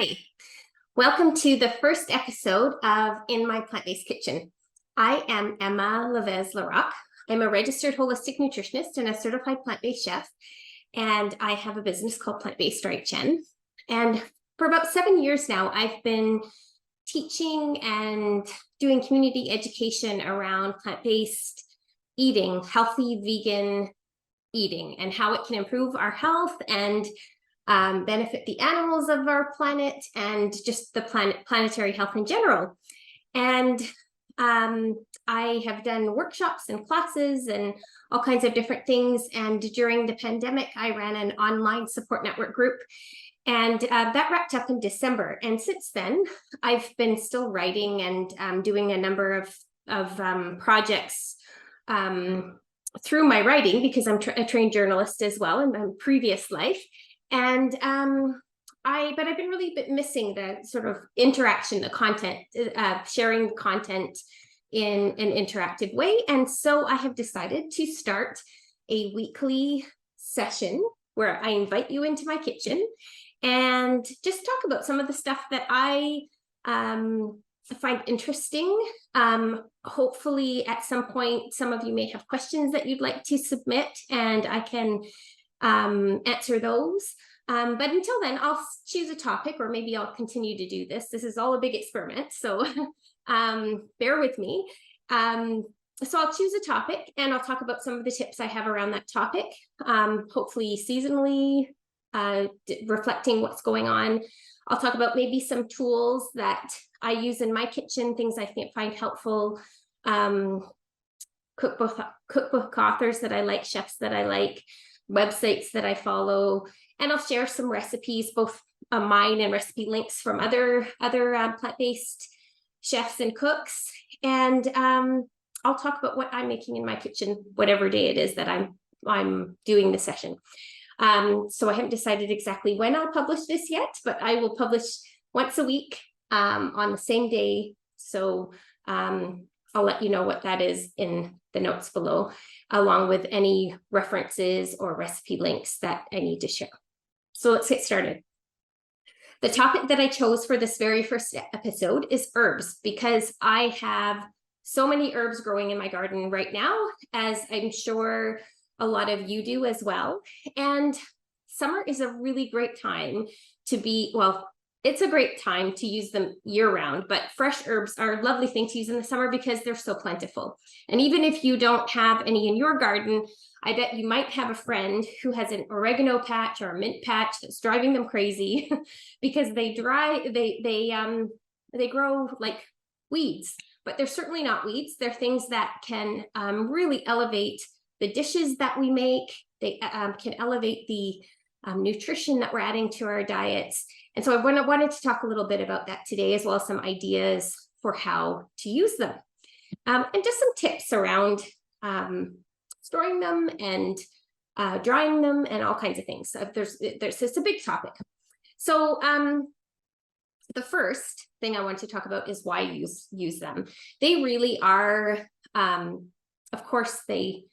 Hi, welcome to the first episode of In My Plant-Based Kitchen. I am Emma Levez Larocque. I'm a registered holistic nutritionist and a certified plant-based chef, and I have a business called Plant-Based R.H.N. And for about 7 years now, I've been teaching and doing community education around plant-based eating, healthy vegan eating, and how it can improve our health and benefit the animals of our planet and just the planetary health in general. And I have done workshops and classes and all kinds of different things. And during the pandemic, I ran an online support network group, and that wrapped up in December. And since then, I've been still writing and doing a number of projects through my writing, because I'm a trained journalist as well in my previous life. And I've been really missing the sort of interaction, the content, sharing the content in an interactive way. And so I have decided to start a weekly session where I invite you into my kitchen and just talk about some of the stuff that I find interesting. Hopefully at some point, some of you may have questions that you'd like to submit, and I can answer those. But until then, I'll choose a topic, or maybe I'll continue to do this. This is all a big experiment, so bear with me. So I'll choose a topic, and I'll talk about some of the tips I have around that topic, hopefully seasonally, reflecting what's going on. I'll talk about maybe some tools that I use in my kitchen, things I find helpful, cookbook authors that I like, chefs that I like, websites that I follow, and I'll share some recipes, both mine and recipe links from other plant-based chefs and cooks. And I'll talk about what I'm making in my kitchen, whatever day it is that I'm doing the session. So I haven't decided exactly when I'll publish this yet, but I will publish once a week on the same day. So I'll let you know what that is in the notes below, along with any references or recipe links that I need to share. So let's get started. The topic that I chose for this very first episode is herbs, because I have so many herbs growing in my garden right now, as I'm sure a lot of you do as well. And summer is a really great time to be, well, it's a great time to use them year-round, but fresh herbs are a lovely thing to use in the summer because they're so plentiful. And even if you don't have any in your garden, I bet you might have a friend who has an oregano patch or a mint patch that's driving them crazy because they grow like weeds, but they're certainly not weeds. They're things that can really elevate the dishes that we make. They can elevate the nutrition that we're adding to our diets. And so I wanted to talk a little bit about that today, as well as some ideas for how to use them. And just some tips around storing them and drying them and all kinds of things. So it's a big topic. So the first thing I want to talk about is why use them. They really are, of course, they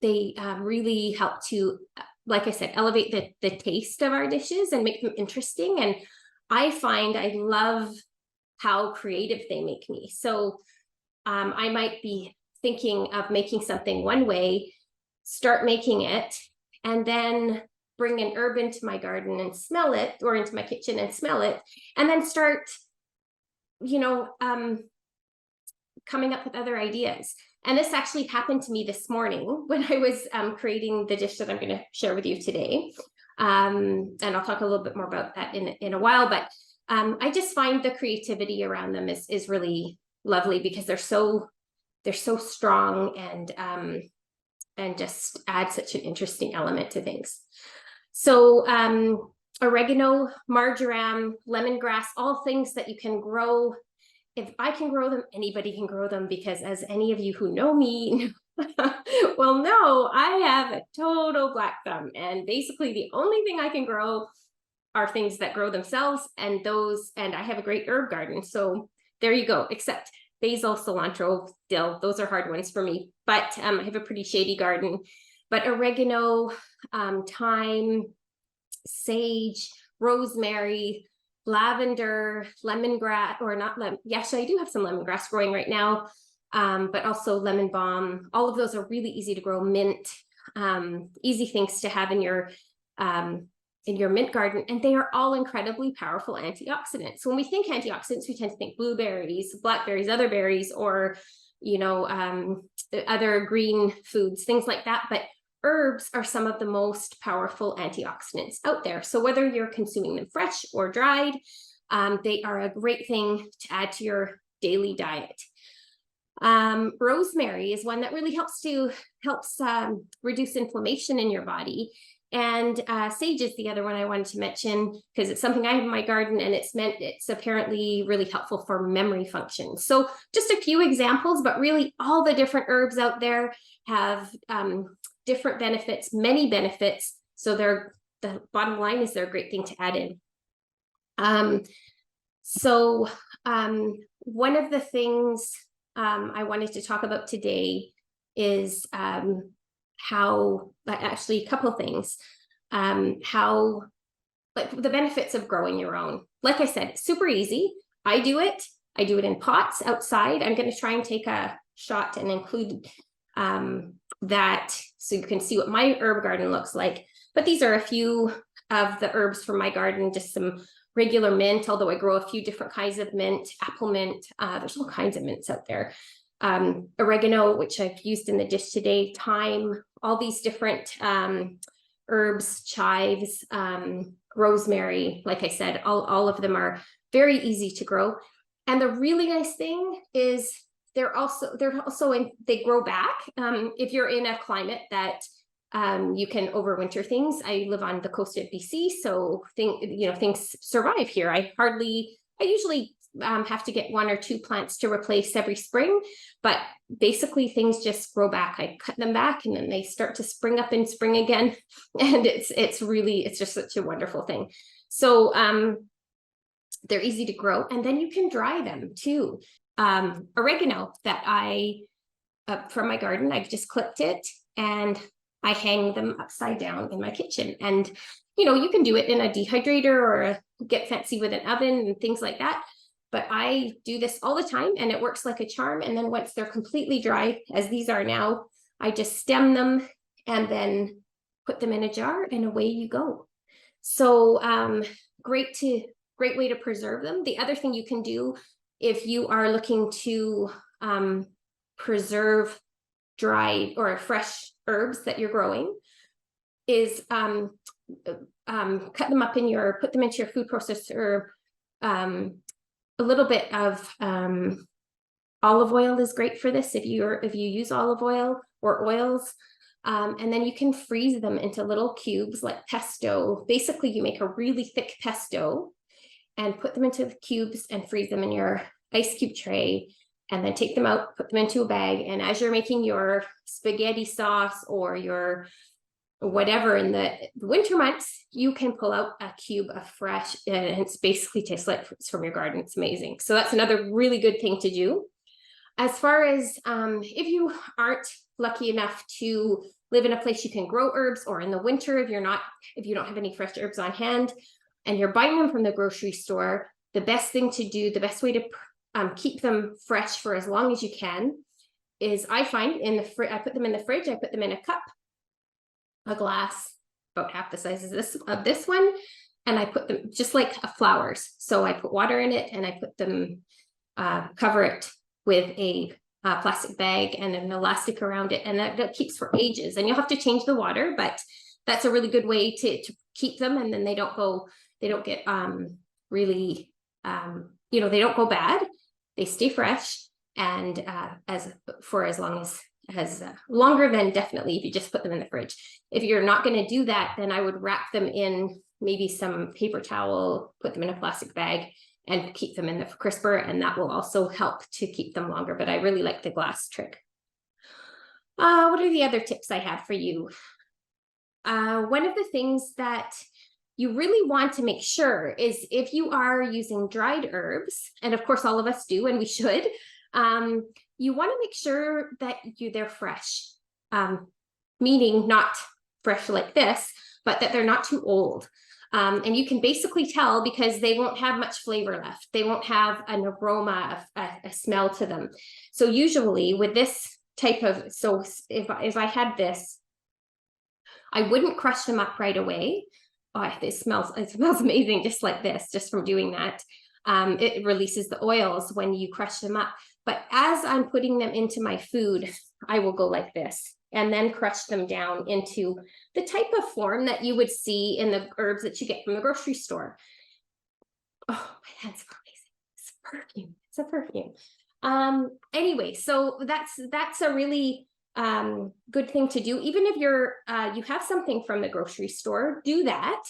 really help to, like I said, elevate the taste of our dishes and make them interesting. And I find I love how creative they make me. So I might be thinking of making something one way, start making it, and then bring an herb into my garden and smell it, or into my kitchen and smell it, and then start, coming up with other ideas. And this actually happened to me this morning when I was creating the dish that I'm going to share with you today. And I'll talk a little bit more about that in a while, but I just find the creativity around them is really lovely, because they're so strong and just add such an interesting element to things. So oregano, marjoram, lemongrass, all things that you can grow. If I can grow them, anybody can grow them, because as any of you who know me will know, I have a total black thumb, and basically the only thing I can grow are things that grow themselves, and I have a great herb garden. So there you go, except basil, cilantro, dill, those are hard ones for me, but I have a pretty shady garden. But oregano, thyme, sage, rosemary, lavender, lemongrass, or not lemon. Yeah, so I do have some lemongrass growing right now, but also lemon balm. All of those are really easy to grow. Mint, easy things to have in your mint garden, and they are all incredibly powerful antioxidants. So when we think antioxidants, we tend to think blueberries, blackberries, other berries, or other green foods, things like that. But herbs are some of the most powerful antioxidants out there. So whether you're consuming them fresh or dried, they are a great thing to add to your daily diet. Rosemary is one that really helps reduce inflammation in your body. And sage is the other one I wanted to mention because it's something I have in my garden, and it's apparently really helpful for memory function. So just a few examples, but really all the different herbs out there have different benefits, many benefits. So the bottom line is they're a great thing to add in. One of the things I wanted to talk about today is actually a couple of things, like the benefits of growing your own. Like I said, it's super easy. I do it in pots outside. I'm going to try and take a shot and include that so you can see what my herb garden looks like. But these are a few of the herbs from my garden, just some regular mint, although I grow a few different kinds of mint, apple mint, there's all kinds of mints out there. Oregano, which I've used in the dish today, thyme, all these different herbs, chives, rosemary. Like I said, all of them are very easy to grow. And the really nice thing is they grow back. If you're in a climate that you can overwinter things. I live on the coast of BC, so things survive here. I usually have to get 1 or 2 plants to replace every spring, but basically things just grow back. I cut them back and then they start to spring up in spring again. And it's just such a wonderful thing. So they're easy to grow, and then you can dry them too. Oregano that from my garden, I've just clipped it and I hang them upside down in my kitchen. And, you can do it in a dehydrator or get fancy with an oven and things like that. But I do this all the time and it works like a charm. And then once they're completely dry, as these are now, I just stem them and then put them in a jar and away you go. So great way to preserve them. The other thing you can do if you are looking to preserve dried or fresh herbs that you're growing is cut them up put them into your food processor. A little bit of olive oil is great for this if you use olive oil or oils. And then you can freeze them into little cubes like pesto. Basically, you make a really thick pesto and put them into the cubes and freeze them in your ice cube tray, and then take them out, put them into a bag. And as you're making your spaghetti sauce or your whatever in the winter months, you can pull out a cube of fresh, and it's basically tastes like it's from your garden. It's amazing. So that's another really good thing to do. As far as if you aren't lucky enough to live in a place you can grow herbs, or in the winter, if you don't have any fresh herbs on hand and you're buying them from the grocery store, the best way to keep them fresh for as long as you can is, I find I put them in the fridge. I put them in a cup, a glass about half the size of this one, and I put them just like flowers. So I put water in it and I put them, cover it with a plastic bag and an elastic around it, and that keeps for ages. And you'll have to change the water, but that's a really good way to keep them, and then they don't get really they don't go bad. They stay fresh, and as long as longer than definitely if you just put them in the fridge. If you're not going to do that, then I would wrap them in maybe some paper towel, put them in a plastic bag, and keep them in the crisper, and that will also help to keep them longer. But I really like the glass trick. What are the other tips I have for you? One of the things that you really want to make sure is, if you are using dried herbs, and of course all of us do, and we should, you want to make sure that they're fresh, meaning not fresh like this, but that they're not too old. And you can basically tell because they won't have much flavor left. They won't have an aroma, a smell to them. So usually with this type of, so if I had this, I wouldn't crush them up right away. Oh, it smells amazing just like this, just from doing that. It releases the oils when you crush them up. But as I'm putting them into my food, I will go like this and then crush them down into the type of form that you would see in the herbs that you get from the grocery store. Oh, my hands are amazing. It's a perfume. It's a perfume. Anyway, so that's a really good thing to do. Even if you're you have something from the grocery store, do that.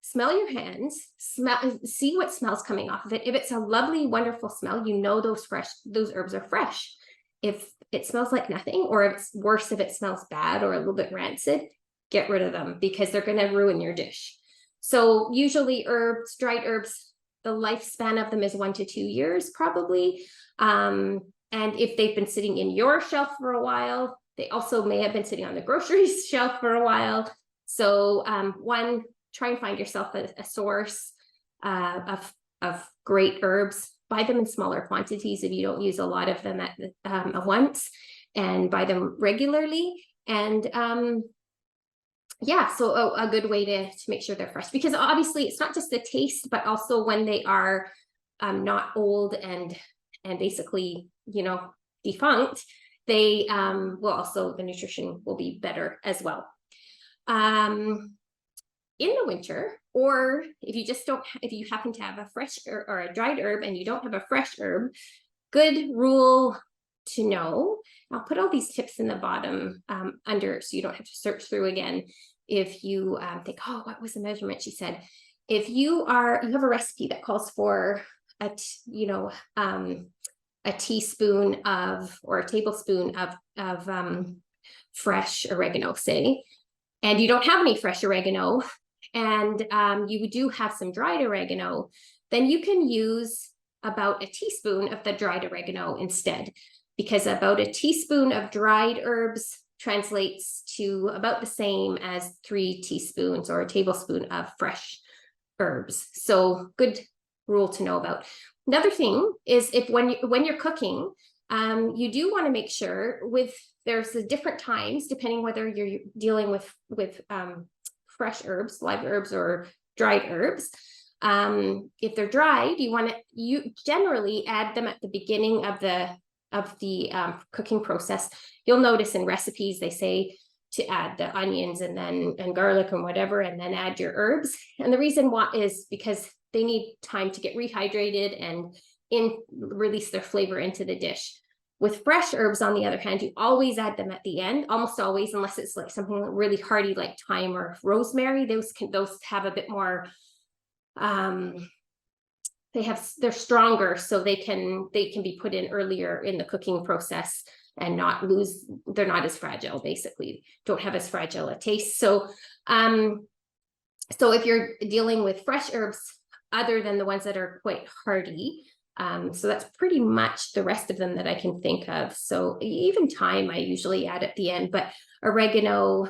Smell your hands, see what smells coming off of it. If it's a lovely, wonderful smell, you know those herbs are fresh. If it smells like nothing, or if it's worse, if it smells bad or a little bit rancid, get rid of them because they're going to ruin your dish. So usually dried herbs, the lifespan of them is 1 to 2 years probably. And if they've been sitting in your shelf for a while, they also may have been sitting on the grocery shelf for a while. So try and find yourself a source of great herbs. Buy them in smaller quantities if you don't use a lot of them at once, and buy them regularly. And yeah, so a good way to make sure they're fresh, because obviously it's not just the taste, but also when they are not old and basically, you know, defunct, they will also, the nutrition will be better as well. In the winter, or if you just don't, if you happen to have a fresh or a dried herb and you don't have a fresh herb, good rule to know. I'll put all these tips in the bottom under, so you don't have to search through again. If you think, oh, what was the measurement she said? If you have a recipe that calls for a teaspoon of, or a tablespoon of fresh oregano, say, and you don't have any fresh oregano, and you do have some dried oregano, then you can use about a teaspoon of the dried oregano instead, because about a teaspoon of dried herbs translates to about the same as 3 teaspoons or a tablespoon of fresh herbs. So good rule to know about. Another thing is, when you're cooking, you do want to make sure there's different times depending whether you're dealing with fresh herbs, live herbs, or dried herbs. If they're dried, you generally add them at the beginning of the cooking process. You'll notice in recipes they say to add the onions and garlic and whatever, and then add your herbs. And the reason why is because they need time to get rehydrated and release their flavor into the dish. With fresh herbs, on the other hand, you always add them at the end, almost always, unless it's like something really hearty like thyme or rosemary. Those have a bit more, they're stronger, so they can be put in earlier in the cooking process and they're not as fragile, basically, don't have as fragile a taste. So if you're dealing with fresh herbs, other than the ones that are quite hardy, so that's pretty much the rest of them that I can think of. So even thyme, I usually add at the end, but oregano,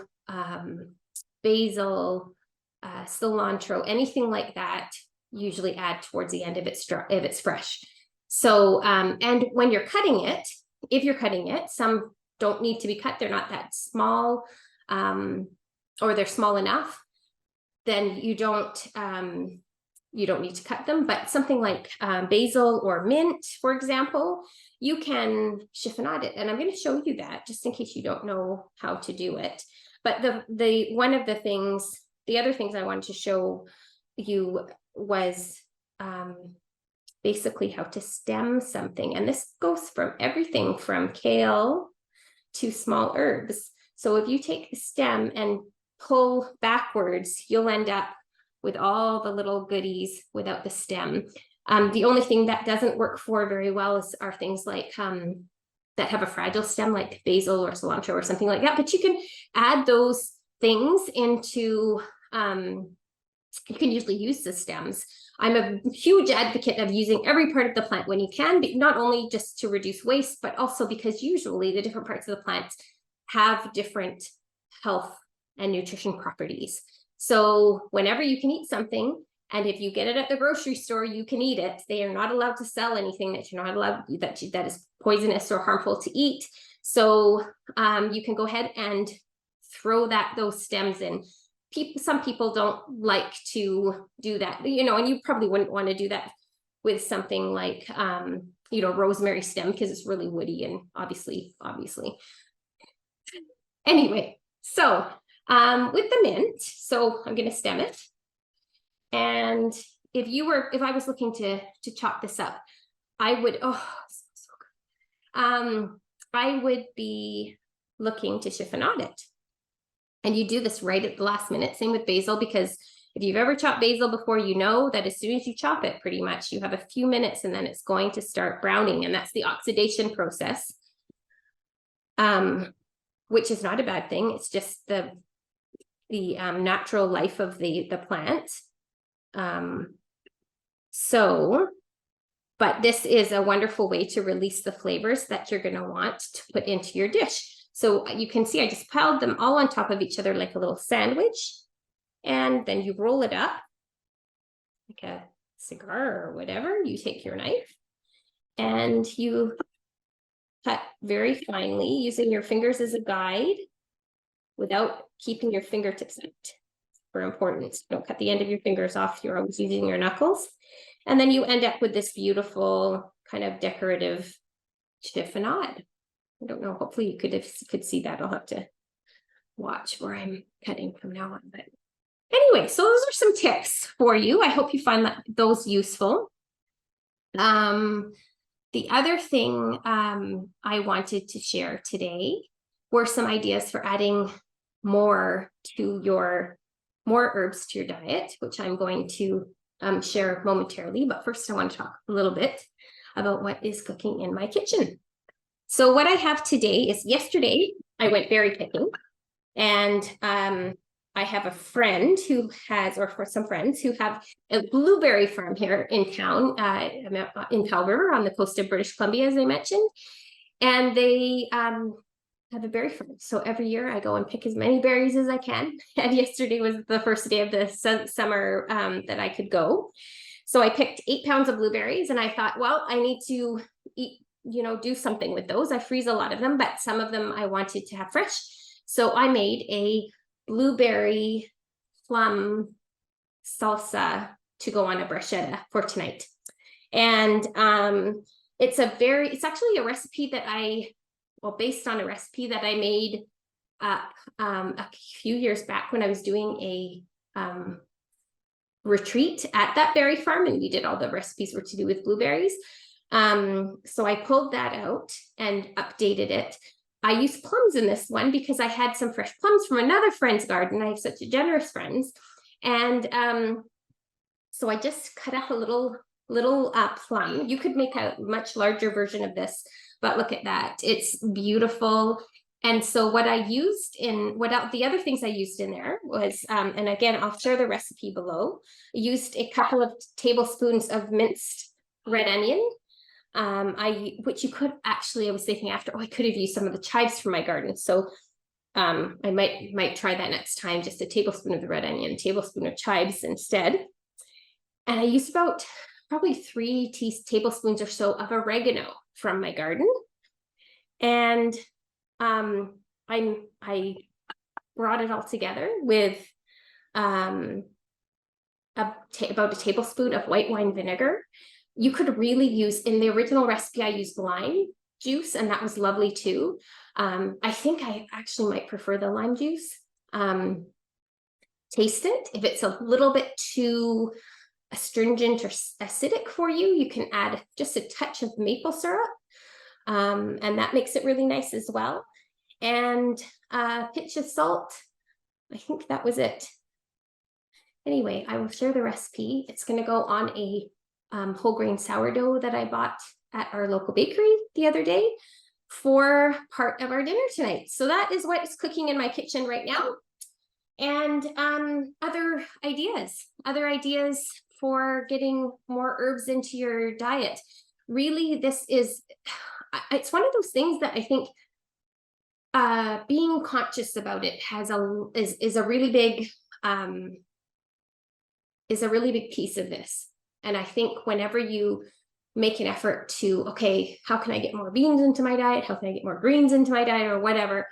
basil, cilantro, anything like that, usually add towards the end if it's fresh. So, and when you're cutting it, if you're cutting it, some don't need to be cut. They're not that small, or they're small enough, then you don't need to cut them. But something like basil or mint, for example, you can chiffonade it. And I'm going to show you that just in case you don't know how to do it. But the other things I wanted to show you was basically how to stem something. And this goes from everything from kale to small herbs. So if you take the stem and pull backwards, you'll end up with all the little goodies without the stem. The only thing that doesn't work very well are things like that have a fragile stem, like basil or cilantro or something like that. But you can add those things into, you can usually use the stems. I'm a huge advocate of using every part of the plant when you can, but not only just to reduce waste, but also because usually the different parts of the plant have different health and nutrition properties. So whenever you can eat something, and if you get it at the grocery store, you can eat it. They are not allowed to sell anything that you're not allowed, that is poisonous or harmful to eat. So you can go ahead and throw those stems in. Some people don't like to do that, you know, and you probably wouldn't want to do that with something like, you know, rosemary stem, because it's really woody and obviously. Anyway, so with the mint, so I'm going to stem it. And if I was looking to chop this up, I would, so good. I would be looking to chiffonade it. And you do this right at the last minute. Same with basil, because if you've ever chopped basil before, you know that as soon as you chop it, pretty much, you have a few minutes and then it's going to start browning. And that's the oxidation process, which is not a bad thing. It's just the natural life of the plant. But this is a wonderful way to release the flavors that you're going to want to put into your dish. So you can see I just piled them all on top of each other like a little sandwich. And then you roll it up like a cigar or whatever. You take your knife and you cut very finely using your fingers as a guide without keeping your fingertips out. For importance, don't cut the end of your fingers off. You're always using your knuckles. And then you end up with this beautiful kind of decorative chiffonade. I don't know, hopefully you could see that. I'll have to watch where I'm cutting from now on. But anyway, so those are some tips for you. I hope you find those useful. The other thing I wanted to share today were some ideas for adding more herbs to your diet, which I'm going to share momentarily. But first, I want to talk a little bit about what is cooking in my kitchen. So what I have today is, yesterday I went berry picking, and I have a friend who has, or for some friends who have, a blueberry farm here in town, in Powell River on the coast of British Columbia, as I mentioned. And they have a berry farm. So every year I go and pick as many berries as I can. And yesterday was the first day of the summer that I could go. So I picked 8 pounds of blueberries, and I thought, well, I need to do something with those. I freeze a lot of them, but some of them I wanted to have fresh. So I made a blueberry plum salsa to go on a bruschetta for tonight. And it's actually a recipe that based on a recipe that I made a few years back when I was doing a retreat at that berry farm, and we did all the recipes were to do with blueberries. So I pulled that out and updated it. I used plums in this one because I had some fresh plums from another friend's garden. I have such generous friends. And so I just cut up a little plum. You could make a much larger version of this, but look at that. It's beautiful. And so what I used the other things I used in there was, and again, I'll share the recipe below. I used a couple of tablespoons of minced red onion. Which you could actually, I was thinking after, I could have used some of the chives from my garden. So I might try that next time, just a tablespoon of the red onion, a tablespoon of chives instead. And I used about probably 3 tablespoons or so of oregano from my garden. And I brought it all together with about a tablespoon of white wine vinegar. You could really use, in the original recipe, I used lime juice, and that was lovely too. I think I actually might prefer the lime juice. Taste it. If it's a little bit too astringent or acidic for you, you can add just a touch of maple syrup, and that makes it really nice as well. And a pinch of salt. I think that was it. Anyway, I will share the recipe. It's going to go on a whole grain sourdough that I bought at our local bakery the other day for part of our dinner tonight. So that is what is cooking in my kitchen right now. And other ideas for getting more herbs into your diet. Really, it's one of those things that I think being conscious about it is a really big is a really big piece of this. And I think whenever you make an effort to, okay, how can I get more beans into my diet? How can I get more greens into my diet or whatever?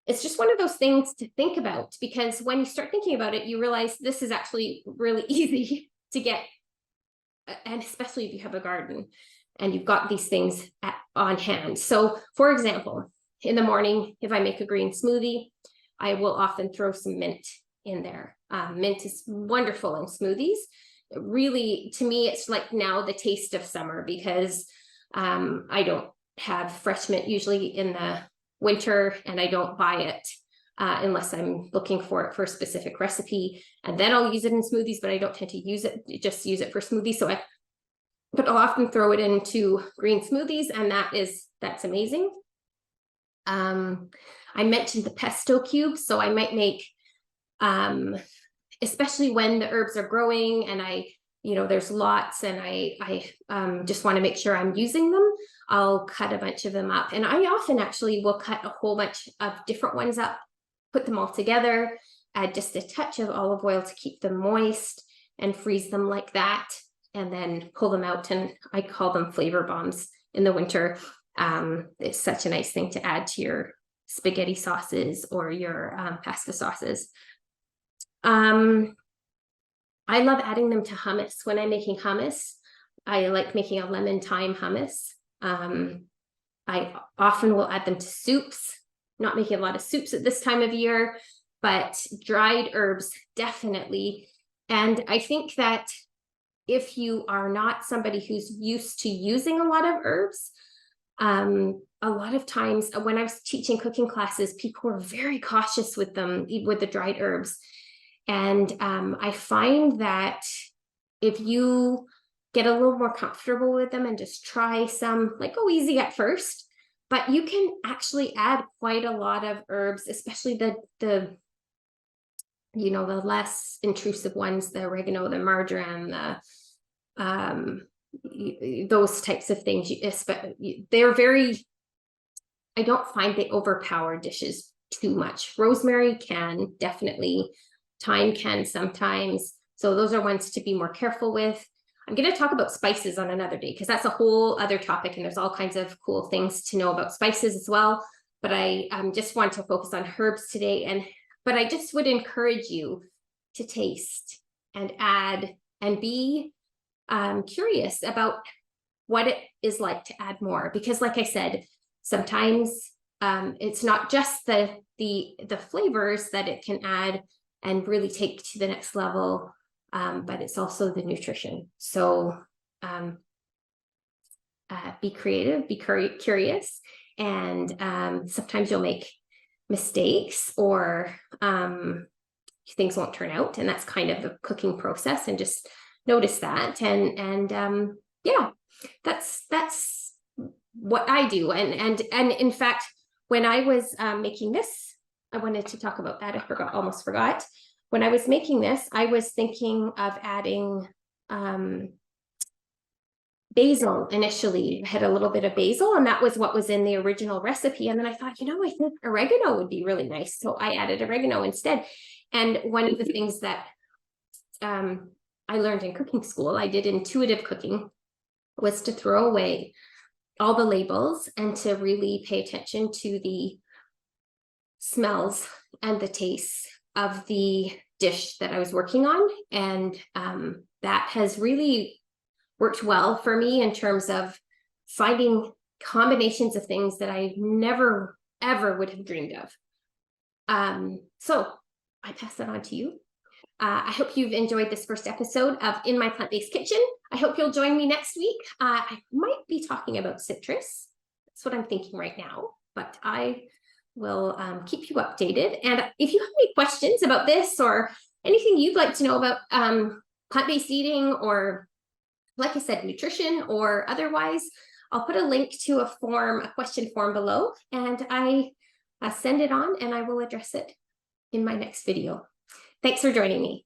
It's just one of those things to think about, because when you start thinking about it, you realize this is actually really easy to get. And especially if you have a garden and you've got these things on hand. So for example, in the morning, if I make a green smoothie, I will often throw some mint in there. Mint is wonderful in smoothies. Really, to me, it's like now the taste of summer, because I don't have fresh mint usually in the winter, and I don't buy it unless I'm looking for it for a specific recipe, and then I'll use it in smoothies, but I don't tend to use it, just use it for smoothies. But I'll often throw it into green smoothies, and that's amazing. I mentioned the pesto cubes, so I might make, especially when the herbs are growing and there's lots, and I just want to make sure I'm using them. I'll cut a bunch of them up, and I often actually will cut a whole bunch of different ones up, put them all together, add just a touch of olive oil to keep them moist, and freeze them like that, and then pull them out. And I call them flavor bombs in the winter. It's such a nice thing to add to your spaghetti sauces or your pasta sauces. I love adding them to hummus. When I'm making hummus, I like making a lemon thyme hummus. I often will add them to soups. Not making a lot of soups at this time of year, but dried herbs, definitely. And I think that if you are not somebody who's used to using a lot of herbs, a lot of times when I was teaching cooking classes, people were very cautious with them, with the dried herbs. And I find that if you get a little more comfortable with them and just try some, like go easy at first, but you can actually add quite a lot of herbs, especially the less intrusive ones, the oregano, the marjoram, those types of things. They're very, I don't find they overpower dishes too much. Rosemary can definitely, thyme can sometimes. So those are ones to be more careful with. I'm going to talk about spices on another day, because that's a whole other topic, and there's all kinds of cool things to know about spices as well. But I just want to focus on herbs today. But I just would encourage you to taste and add and be curious about what it is like to add more, because like I said, sometimes it's not just the flavors that it can add and really take to the next level, but it's also the nutrition. So be creative, be curious, and sometimes you'll make mistakes, or things won't turn out, and that's kind of the cooking process, and just notice that. And yeah, that's what I do. And in fact, when I was making this, I wanted to talk about that. I almost forgot. When I was making this, I was thinking of adding basil initially. I had a little bit of basil, and that was what was in the original recipe. And then I thought, I think oregano would be really nice. So I added oregano instead. And one of the things that I learned in cooking school, I did intuitive cooking, was to throw away all the labels and to really pay attention to the smells and the tastes of the dish that I was working on. And that has really worked well for me in terms of finding combinations of things that I never, ever would have dreamed of. So I pass that on to you. I hope you've enjoyed this first episode of In My Plant-Based Kitchen. I hope you'll join me next week. I might be talking about citrus. That's what I'm thinking right now, but I will keep you updated. And if you have any questions about this or anything you'd like to know about plant-based eating, or like I said, nutrition or otherwise, I'll put a link to a question form below, and I send it on, and I will address it in my next video. Thanks for joining me.